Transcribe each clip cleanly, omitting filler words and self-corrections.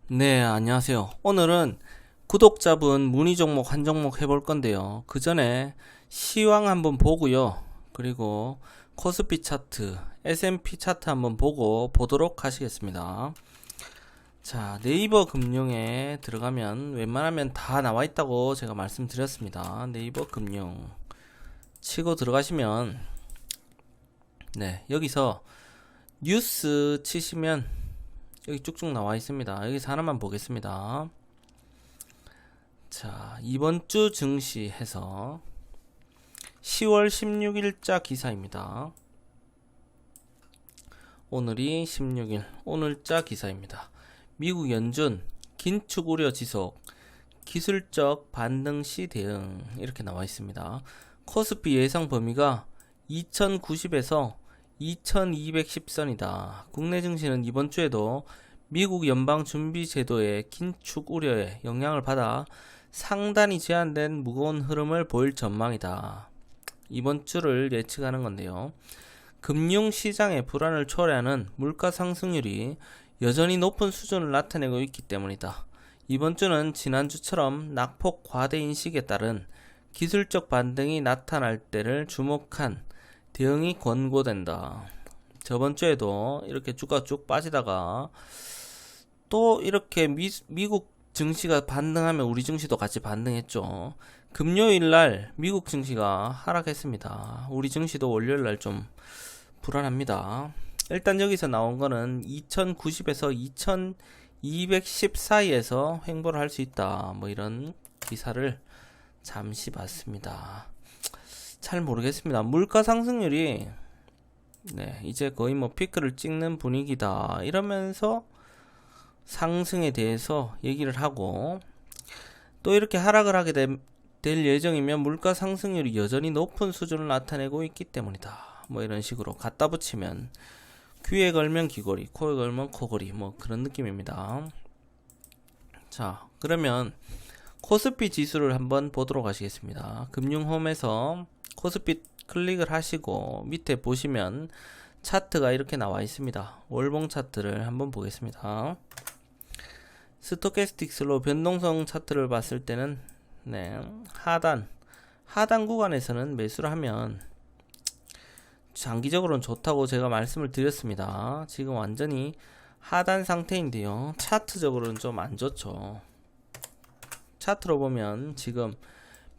네, 안녕하세요. 오늘은 구독자분 문의 종목 한 종목 해볼 건데요. 그 전에 시황 한번 보고요. 그리고 코스피 차트, S&P 차트 한번 보고 보도록 하시겠습니다. 자, 네이버 금융에 들어가면 웬만하면 다 나와 있다고 제가 말씀드렸습니다. 네이버 금융 치고 들어가시면 네, 여기서 뉴스 치시면 여기 쭉쭉 나와 있습니다. 여기서 하나만 보겠습니다. 자, 이번 주 증시 해서 10월 16일자 기사입니다. 오늘이 16일, 오늘자 기사입니다. 미국 연준 긴축 우려 지속, 기술적 반등 시 대응 이렇게 나와 있습니다. 코스피 예상 범위가 2090에서 2210선이다. 국내 증시는 이번 주에도 미국 연방준비제도의 긴축 우려에 영향을 받아 상단이 제한된 무거운 흐름을 보일 전망이다. 이번 주를 예측하는 건데요. 금융시장의 불안을 초래하는 물가 상승률이 여전히 높은 수준을 나타내고 있기 때문이다. 이번 주는 지난주처럼 낙폭 과대 인식에 따른 기술적 반등이 나타날 때를 주목한 대응이 권고된다. 저번 주에도 이렇게 주가 쭉 빠지다가 또 이렇게 미국 증시가 반등하면 우리 증시도 같이 반등했죠. 금요일 날 미국 증시가 하락했습니다. 우리 증시도 월요일 날 좀 불안합니다. 일단 여기서 나온 거는 2090에서 2210 사이에서 횡보를 할 수 있다. 뭐 이런 기사를 잠시 봤습니다. 잘 모르겠습니다. 물가 상승률이 네, 이제 거의 뭐 피크를 찍는 분위기다. 이러면서 상승에 대해서 얘기를 하고 또 이렇게 하락을 하게 될 예정이면 물가 상승률이 여전히 높은 수준을 나타내고 있기 때문이다. 뭐 이런 식으로 갖다 붙이면 귀에 걸면 귀걸이, 코에 걸면 코걸이 뭐 그런 느낌입니다. 자, 그러면 코스피 지수를 한번 보도록 하시겠습니다. 금융홈에서 코스피 클릭을 하시고 밑에 보시면 차트가 이렇게 나와 있습니다. 월봉 차트를 한번 보겠습니다. 스토캐스틱 슬로우 변동성 차트를 봤을 때는 네, 하단 구간에서는 매수를 하면 장기적으로는 좋다고 제가 말씀을 드렸습니다. 지금 완전히 하단 상태인데요. 차트적으로는 좀 안 좋죠. 차트로 보면 지금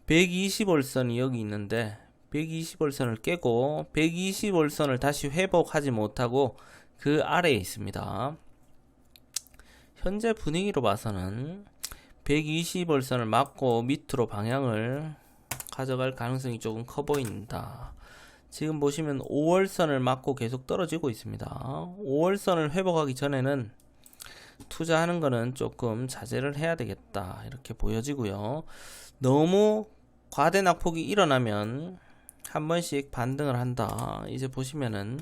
120월선이 여기 있는데 120월선을 깨고 120월선을 다시 회복하지 못하고 그 아래에 있습니다. 현재 분위기로 봐서는 120월선을 맞고 밑으로 방향을 가져갈 가능성이 조금 커 보인다. 지금 보시면 5월선을 맞고 계속 떨어지고 있습니다. 5월선을 회복하기 전에는 투자하는 거는 조금 자제를 해야 되겠다. 이렇게 보여지고요. 너무 과대 낙폭이 일어나면 한 번씩 반등을 한다. 이제 보시면은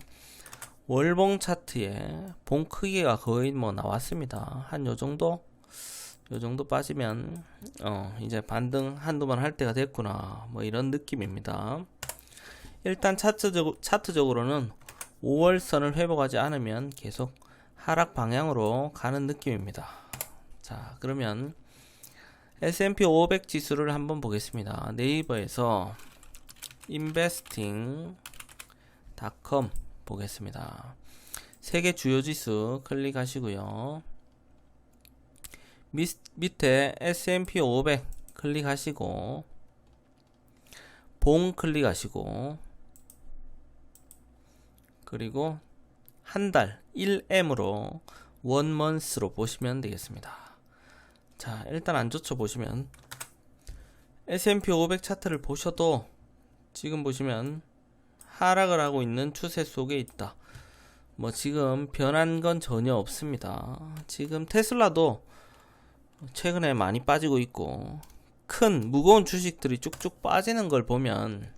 월봉 차트에 봉 크기가 거의 뭐 나왔습니다. 한 요 정도 빠지면 이제 반등 한두 번 할 때가 됐구나. 뭐 이런 느낌입니다. 일단 차트적으로는 5월선을 회복하지 않으면 계속 하락 방향으로 가는 느낌입니다. 자, 그러면 S&P 500 지수를 한번 보겠습니다. 네이버에서 investing.com 보겠습니다. 세계 주요 지수 클릭하시고요. 밑에 S&P 500 클릭하시고 봉 클릭하시고 그리고 한 달 1M으로 원먼스로 보시면 되겠습니다. 자, 일단 안 좋죠. 보시면 S&P 500 차트를 보셔도 지금 보시면 하락을 하고 있는 추세 속에 있다. 뭐 지금 변한 건 전혀 없습니다. 지금 테슬라도 최근에 많이 빠지고 있고 큰 무거운 주식들이 쭉쭉 빠지는 걸 보면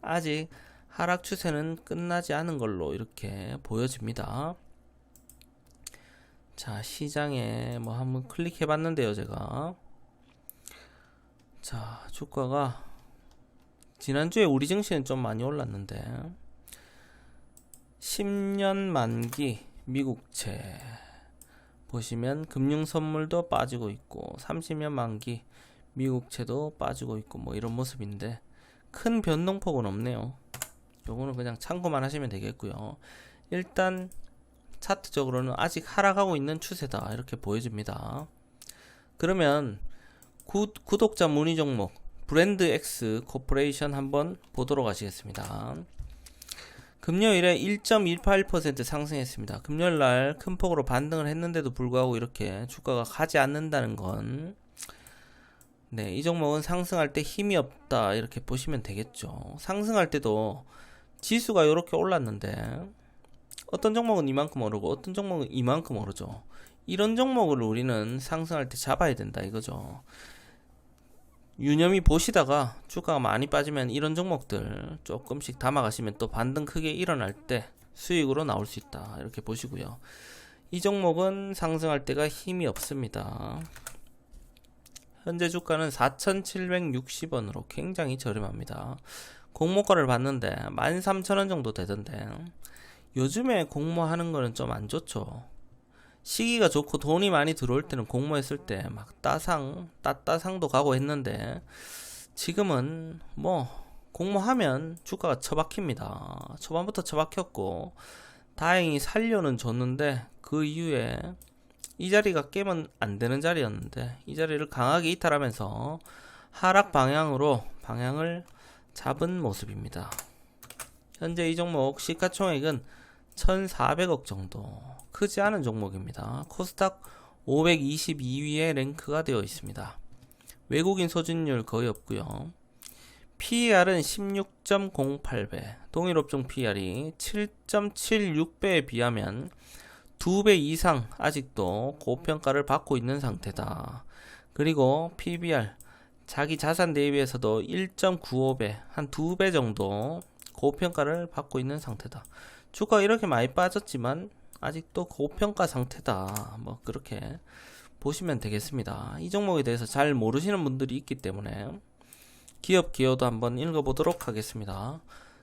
아직 하락 추세는 끝나지 않은 걸로 이렇게 보여집니다. 자, 시장에 뭐 한번 클릭해 봤는데요, 제가. 자, 주가가 지난주에 우리 증시는 좀 많이 올랐는데 10년 만기 미국채 보시면 금융선물도 빠지고 있고 30년 만기 미국채도 빠지고 있고 뭐 이런 모습인데 큰 변동폭은 없네요. 요거는 그냥 참고만 하시면 되겠고요. 일단 차트적으로는 아직 하락하고 있는 추세다 이렇게 보여집니다. 그러면 구독자 문의 종목 브랜드 X 코퍼레이션 한번 보도록 하시겠습니다. 금요일에 1.181% 상승했습니다. 금요일날 큰 폭으로 반등을 했는데도 불구하고 이렇게 주가가 가지 않는다는 건 네, 이 종목은 상승할 때 힘이 없다 이렇게 보시면 되겠죠. 상승할 때도 지수가 이렇게 올랐는데 어떤 종목은 이만큼 오르고 어떤 종목은 이만큼 오르죠. 이런 종목을 우리는 상승할 때 잡아야 된다 이거죠. 유념히 보시다가 주가가 많이 빠지면 이런 종목들 조금씩 담아가시면 또 반등 크게 일어날 때 수익으로 나올 수 있다 이렇게 보시고요. 이 종목은 상승할 때가 힘이 없습니다. 현재 주가는 4,760원으로 굉장히 저렴합니다. 공모가를 봤는데 13,000원 정도 되던데 요즘에 공모하는 거는 좀 안 좋죠. 시기가 좋고 돈이 많이 들어올 때는 공모했을 때 막 따따상도 가고 했는데 지금은 뭐 공모하면 주가가 처박힙니다. 초반부터 처박혔고 다행히 살려는 줬는데 그 이후에 이 자리가 깨면 안 되는 자리였는데 이 자리를 강하게 이탈하면서 하락 방향을 잡은 모습입니다. 현재 이 종목 시가총액은 1,400억 정도 크지 않은 종목입니다. 코스닥 522위에 랭크가 되어 있습니다. 외국인 소진율 거의 없고요. PER은 16.08배, 동일업종 PER이 7.76배에 비하면 2배 이상 아직도 고평가를 받고 있는 상태다. 그리고 PBR, 자기 자산 대비해서도 1.95배, 한 2배 정도 고평가를 받고 있는 상태다. 주가가 이렇게 많이 빠졌지만 아직도 고평가 상태다. 뭐 그렇게 보시면 되겠습니다. 이 종목에 대해서 잘 모르시는 분들이 있기 때문에 기업 기여도 한번 읽어보도록 하겠습니다.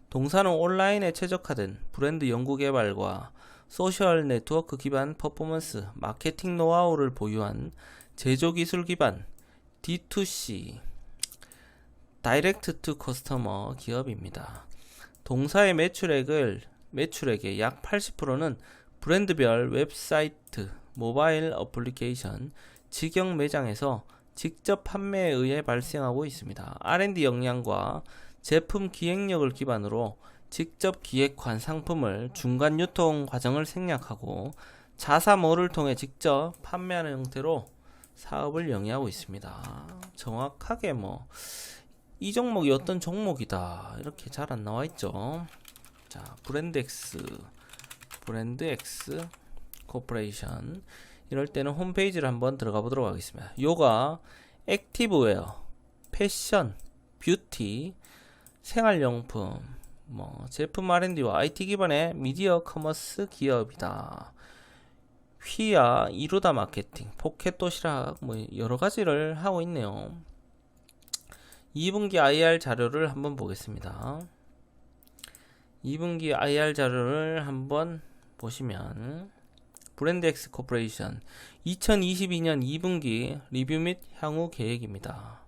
동사는 온라인에 최적화된 브랜드 연구 개발과 소셜 네트워크 기반 퍼포먼스 마케팅 노하우를 보유한 제조기술 기반 D2C 다이렉트 투 커스터머 기업입니다. 동사의 매출액의 약 80%는 브랜드별 웹사이트, 모바일 어플리케이션, 직영 매장에서 직접 판매에 의해 발생하고 있습니다. R&D 역량과 제품 기획력을 기반으로 직접 기획한 상품을 중간 유통 과정을 생략하고 자사몰을 통해 직접 판매하는 형태로 사업을 영위하고 있습니다. 정확하게 이 종목이 어떤 종목이다 이렇게 잘 안 나와 있죠. 자, 브랜드 X 코퍼레이션 이럴 때는 홈페이지를 한번 들어가 보도록 하겠습니다. 요가 액티브웨어, 패션, 뷰티, 생활용품, 제품 R&D와 IT 기반의 미디어 커머스 기업이다. 휘야, 이루다 마케팅, 포켓 도시락 여러 가지를 하고 있네요. 2분기 IR 자료를 한번 보겠습니다. 2분기 IR 자료를 한번 보시면 브랜드 X 코퍼레이션 2022년 2분기 리뷰 및 향후 계획입니다.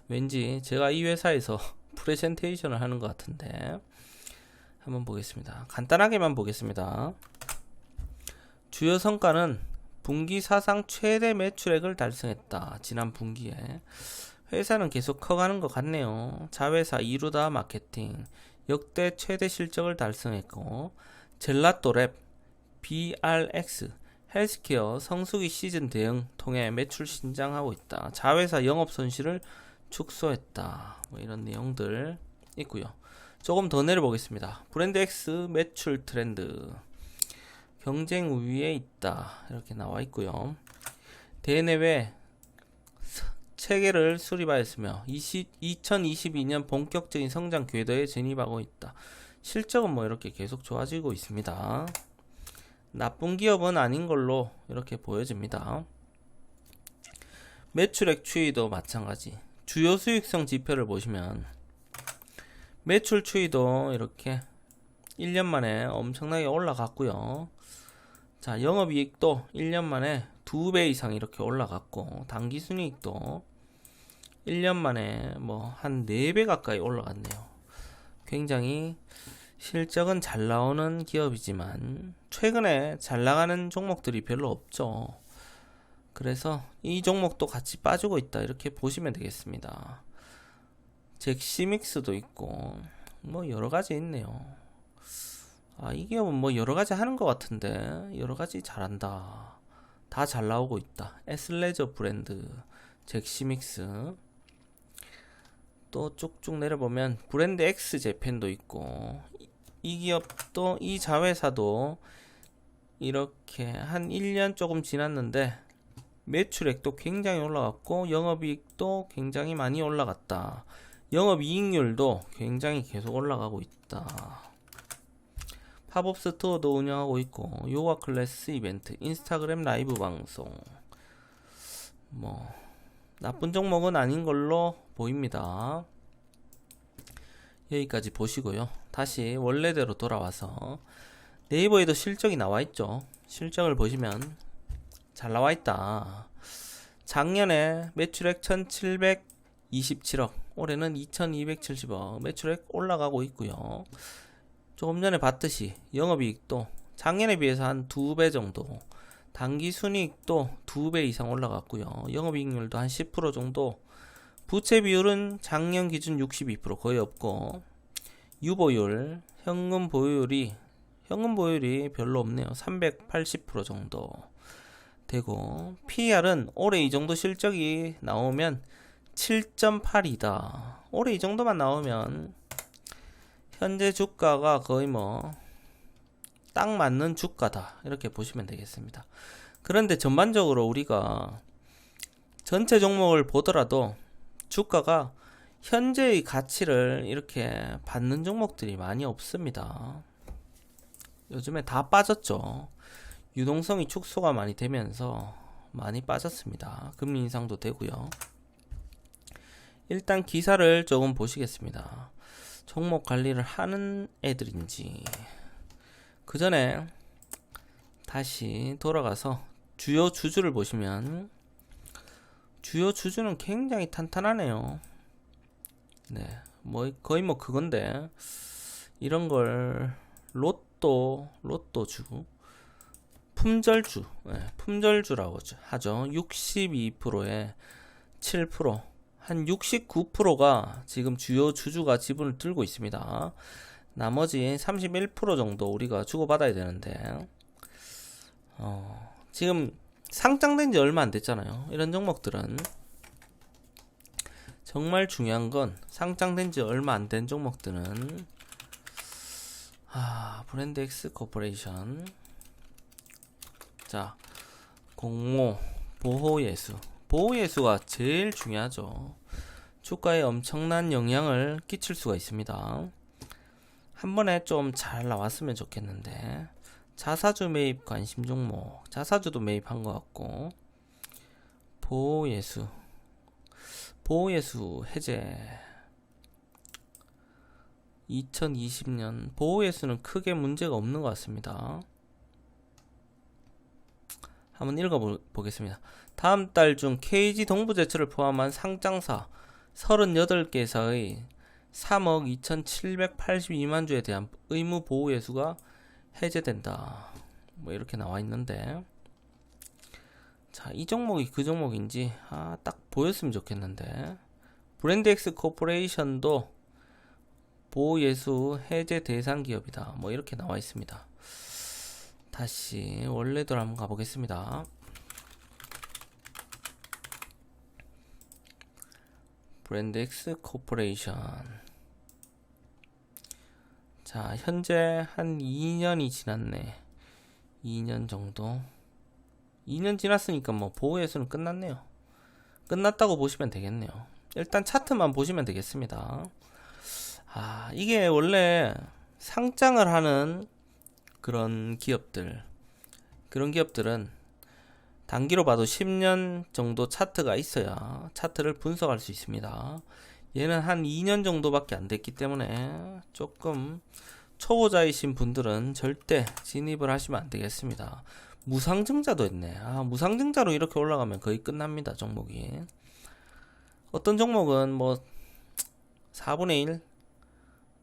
왠지 제가 이 회사에서 프레젠테이션을 하는 것 같은데 한번 보겠습니다. 간단하게만 보겠습니다. 주요 성과는 분기 사상 최대 매출액을 달성했다. 지난 분기에 회사는 계속 커가는 것 같네요. 자회사 이루다 마케팅 역대 최대 실적을 달성했고 젤라또랩, BRX, 헬스케어 성수기 시즌 대응 통해 매출 신장하고 있다. 자회사 영업 손실을 축소했다. 이런 내용들 있고요. 조금 더 내려보겠습니다. 브랜드 X 매출 트렌드 경쟁 우위에 있다 이렇게 나와 있고요. 대내외 체계를 수립하였으며 2022년 본격적인 성장 궤도에 진입하고 있다. 실적은 이렇게 계속 좋아지고 있습니다. 나쁜 기업은 아닌 걸로 이렇게 보여집니다. 매출액 추이도 마찬가지. 주요 수익성 지표를 보시면 매출 추이도 이렇게 1년 만에 엄청나게 올라갔고요. 자, 영업이익도 1년 만에 2배 이상 이렇게 올라갔고, 당기순이익도 1년 만에 뭐 한 4배 가까이 올라갔네요. 굉장히 실적은 잘 나오는 기업이지만 최근에 잘 나가는 종목들이 별로 없죠. 그래서 이 종목도 같이 빠지고 있다, 이렇게 보시면 되겠습니다. 잭시믹스도 있고 뭐 여러가지 있네요. 이 기업은 뭐 여러가지 하는 것 같은데 여러가지 잘한다. 다 잘 나오고 있다. 에슬레저 브랜드, 잭시믹스. 또 쭉쭉 내려보면 브랜드 X 재팬도 있고, 이 기업도, 이 자회사도 이렇게 한 1년 조금 지났는데 매출액도 굉장히 올라갔고 영업이익도 굉장히 많이 올라갔다. 영업이익률도 굉장히 계속 올라가고 있다. 팝업 스토어도 운영하고 있고, 요가 클래스 이벤트, 인스타그램 라이브 방송, 뭐 나쁜 종목은 아닌 걸로 보입니다. 여기까지 보시고요. 다시 원래대로 돌아와서 네이버에도 실적이 나와 있죠. 실적을 보시면 잘 나와 있다. 작년에 매출액 1727억, 올해는 2270억, 매출액 올라가고 있고요. 조금 전에 봤듯이 영업이익도 작년에 비해서 한 2배 정도, 당기순이익도 2배 이상 올라갔고요. 영업이익률도 한 10% 정도, 부채 비율은 작년 기준 62% 거의 없고, 유보율, 현금 보유율이 별로 없네요. 380% 정도 되고, PER은 올해 이 정도 실적이 나오면 7.8이다. 올해 이 정도만 나오면 현재 주가가 거의 뭐 딱 맞는 주가다, 이렇게 보시면 되겠습니다. 그런데 전반적으로 우리가 전체 종목을 보더라도 주가가 현재의 가치를 이렇게 받는 종목들이 많이 없습니다. 요즘에 다 빠졌죠. 유동성이 축소가 많이 되면서 많이 빠졌습니다. 금리 인상도 되고요. 일단 기사를 조금 보시겠습니다. 종목 관리를 하는 애들인지. 그 전에 다시 돌아가서 주요 주주를 보시면 주요 주주는 굉장히 탄탄하네요. 네, 뭐 거의 뭐 그건데, 이런 걸 로또주, 품절주, 품절주라고 하죠. 62%에 7%, 한 69%가 지금 주요 주주가 지분을 들고 있습니다. 나머지 31% 정도 우리가 주고받아야 되는데, 지금 상장된 지 얼마 안 됐잖아요. 이런 종목들은 정말 중요한 건, 상장된 지 얼마 안 된 종목들은 브랜드 X 코퍼레이션, 자, 공모, 보호예수가 제일 중요하죠. 주가에 엄청난 영향을 끼칠 수가 있습니다. 한 번에 좀 잘 나왔으면 좋겠는데, 자사주 매입 관심 종목, 자사주도 매입한 것 같고, 보호예수 해제, 2020년 보호예수는 크게 문제가 없는 것 같습니다. 한번 읽어보겠습니다. 다음 달 중 KG 동부제철을 포함한 상장사 38개사의 3억 2782만 주에 대한 의무 보호예수가 해제된다, 뭐 이렇게 나와 있는데, 자, 이 종목이 그 종목인지 딱 보였으면 좋겠는데, 브랜드 X 코퍼레이션도 보호예수 해제 대상 기업이다, 뭐 이렇게 나와 있습니다. 다시 원래대로 한번 가보겠습니다. 브랜드 X 코퍼레이션, 자, 현재 한 2년이 지났네. 2년 정도, 2년 지났으니까 뭐 보호예수는 끝났네요. 끝났다고 보시면 되겠네요. 일단 차트만 보시면 되겠습니다. 이게 원래 상장을 하는 그런 기업들은 단기로 봐도 10년 정도 차트가 있어야 차트를 분석할 수 있습니다. 얘는 한 2년 정도밖에 안 됐기 때문에 조금 초보자이신 분들은 절대 진입을 하시면 안 되겠습니다. 무상증자도 했네. 무상증자로 이렇게 올라가면 거의 끝납니다, 종목이. 어떤 종목은 뭐 4분의 1,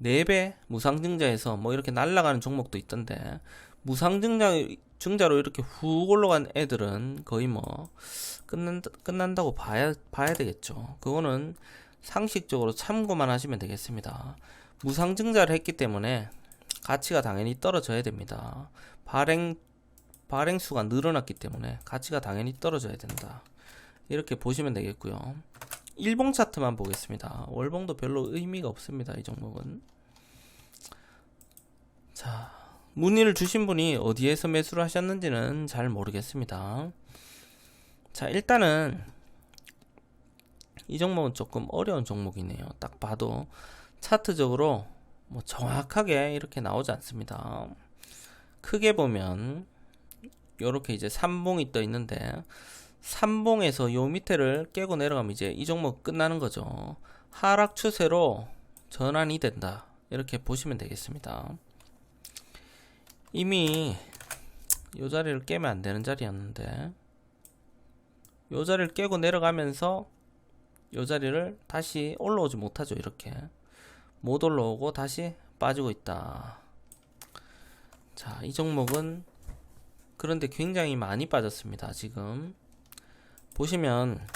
4배 무상증자해서 뭐 이렇게 날아가는 종목도 있던데, 무상증자로 이렇게 훅 올라간 애들은 거의 뭐 끝난다고 봐야 되겠죠. 그거는 상식적으로 참고만 하시면 되겠습니다. 무상증자를 했기 때문에 가치가 당연히 떨어져야 됩니다. 발행수가 늘어났기 때문에 가치가 당연히 떨어져야 된다. 이렇게 보시면 되겠고요. 일봉 차트만 보겠습니다. 월봉도 별로 의미가 없습니다, 이 종목은. 자, 문의를 주신 분이 어디에서 매수를 하셨는지는 잘 모르겠습니다. 자, 일단은 이 종목은 조금 어려운 종목이네요. 딱 봐도 차트적으로 뭐 정확하게 이렇게 나오지 않습니다. 크게 보면 요렇게 이제 3봉이 떠 있는데, 3봉에서 요 밑에를 깨고 내려가면 이제 이 종목 끝나는 거죠. 하락 추세로 전환이 된다, 이렇게 보시면 되겠습니다. 이미 요 자리를 깨면 안 되는 자리였는데, 요 자리를 깨고 내려가면서 요 자리를 다시 올라오지 못하죠. 이렇게 못 올라오고 다시 빠지고 있다. 자, 이 종목은 그런데 굉장히 많이 빠졌습니다. 지금 보시면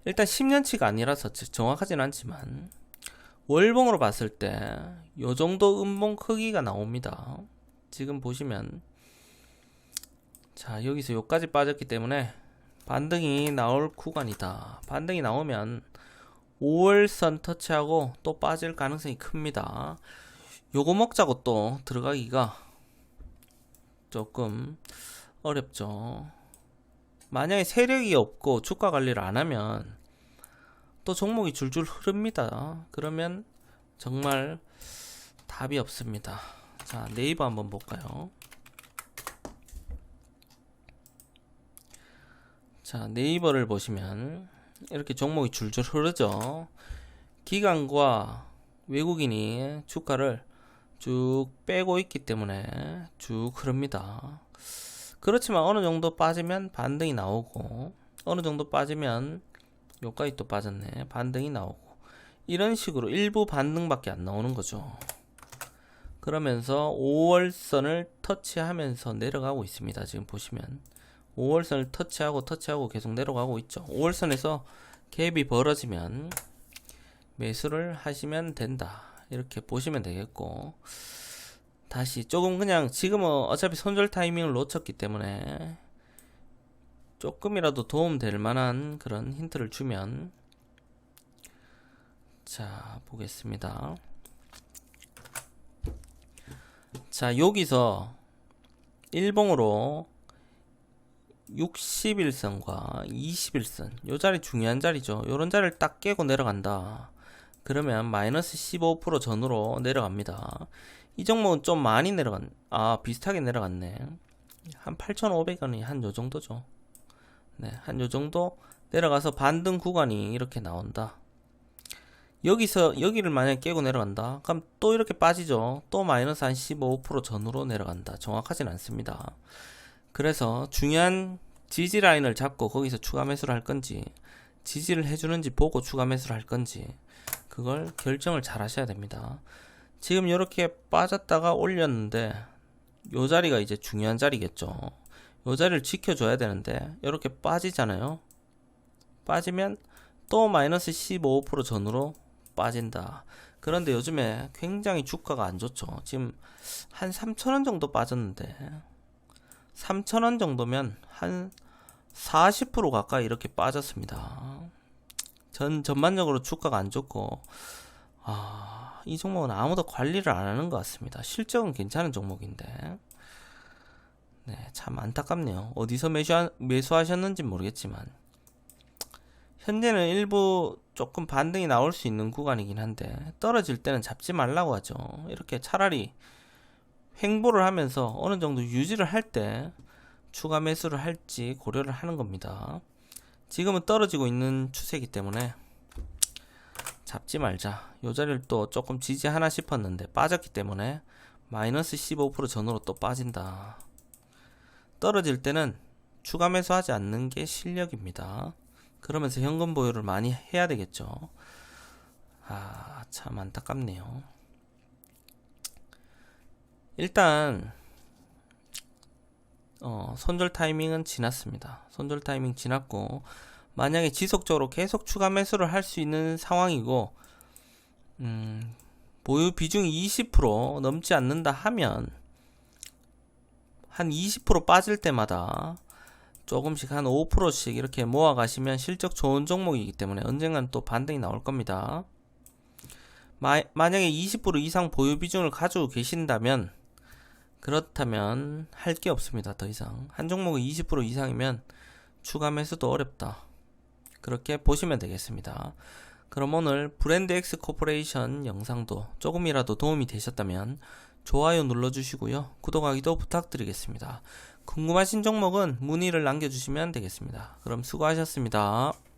일단 10년치가 아니라서 정확하진 않지만 월봉으로 봤을 때 요 정도 음봉 크기가 나옵니다. 지금 보시면, 자, 여기서 요까지 빠졌기 때문에 반등이 나올 구간이다. 반등이 나오면 5월선 터치하고 또 빠질 가능성이 큽니다. 요거 먹자고 또 들어가기가 조금 어렵죠. 만약에 세력이 없고 주가 관리를 안 하면 또 종목이 줄줄 흐릅니다. 그러면 정말 답이 없습니다. 자, 네이버 한번 볼까요? 자, 네이버를 보시면 이렇게 종목이 줄줄 흐르죠. 기관과 외국인이 주가를 쭉 빼고 있기 때문에 쭉 흐릅니다. 그렇지만 어느 정도 빠지면 반등이 나오고, 어느 정도 빠지면 여기까지 또 빠졌네, 반등이 나오고, 이런 식으로 일부 반등밖에 안 나오는 거죠. 그러면서 5월선을 터치하면서 내려가고 있습니다. 지금 보시면 5월선을 터치하고 계속 내려가고 있죠. 5월선에서 갭이 벌어지면 매수를 하시면 된다, 이렇게 보시면 되겠고, 다시 조금 그냥 지금은 어차피 손절 타이밍을 놓쳤기 때문에 조금이라도 도움될 만한 그런 힌트를 주면, 자, 보겠습니다. 자, 여기서 일봉으로 61선과 21선, 요 자리 중요한 자리죠. 요런 자리를 딱 깨고 내려간다. 그러면 마이너스 15% 전후로 내려갑니다. 이 종목은 좀 많이 비슷하게 내려갔네. 한 8,500원이 한 요 정도죠. 네, 한 요 정도 내려가서 반등 구간이 이렇게 나온다. 여기를 만약에 깨고 내려간다. 그럼 또 이렇게 빠지죠. 또 마이너스 한 15% 전후로 내려간다. 정확하진 않습니다. 그래서 중요한 지지 라인을 잡고 거기서 추가 매수를 할 건지, 지지를 해주는지 보고 추가 매수를 할 건지, 그걸 결정을 잘 하셔야 됩니다. 지금 이렇게 빠졌다가 올렸는데 요 자리가 이제 중요한 자리겠죠. 요 자리를 지켜줘야 되는데 이렇게 빠지잖아요. 빠지면 또 마이너스 15% 전후로 빠진다. 그런데 요즘에 굉장히 주가가 안 좋죠. 지금 한 3,000원 정도 빠졌는데, 3,000원 정도면 한 40% 가까이 이렇게 빠졌습니다. 전반적으로 주가가 안 좋고, 이 종목은 아무도 관리를 안 하는 것 같습니다. 실적은 괜찮은 종목인데, 네, 참 안타깝네요. 어디서 매수하셨는지 모르겠지만, 현재는 일부 조금 반등이 나올 수 있는 구간이긴 한데, 떨어질 때는 잡지 말라고 하죠. 이렇게 차라리 횡보를 하면서 어느 정도 유지를 할 때 추가 매수를 할지 고려를 하는 겁니다. 지금은 떨어지고 있는 추세이기 때문에 잡지 말자. 요 자리를 또 조금 지지하나 싶었는데 빠졌기 때문에 마이너스 15% 전후로 또 빠진다. 떨어질 때는 추가 매수하지 않는 게 실력입니다. 그러면서 현금 보유를 많이 해야 되겠죠. 참 안타깝네요. 일단 손절 타이밍은 지났습니다. 손절 타이밍 지났고, 만약에 지속적으로 계속 추가 매수를 할 수 있는 상황이고, 보유 비중이 20% 넘지 않는다 하면 한 20% 빠질 때마다 조금씩 한 5%씩 이렇게 모아 가시면 실적 좋은 종목이기 때문에 언젠간 또 반등이 나올 겁니다. 만약에 20% 이상 보유 비중을 가지고 계신다면, 그렇다면 할 게 없습니다. 더 이상 한 종목이 20% 이상이면 추가 매수도 어렵다, 그렇게 보시면 되겠습니다. 그럼 오늘 브랜드엑스 코퍼레이션 영상도 조금이라도 도움이 되셨다면 좋아요 눌러주시고요, 구독하기도 부탁드리겠습니다. 궁금하신 종목은 문의를 남겨주시면 되겠습니다. 그럼 수고하셨습니다.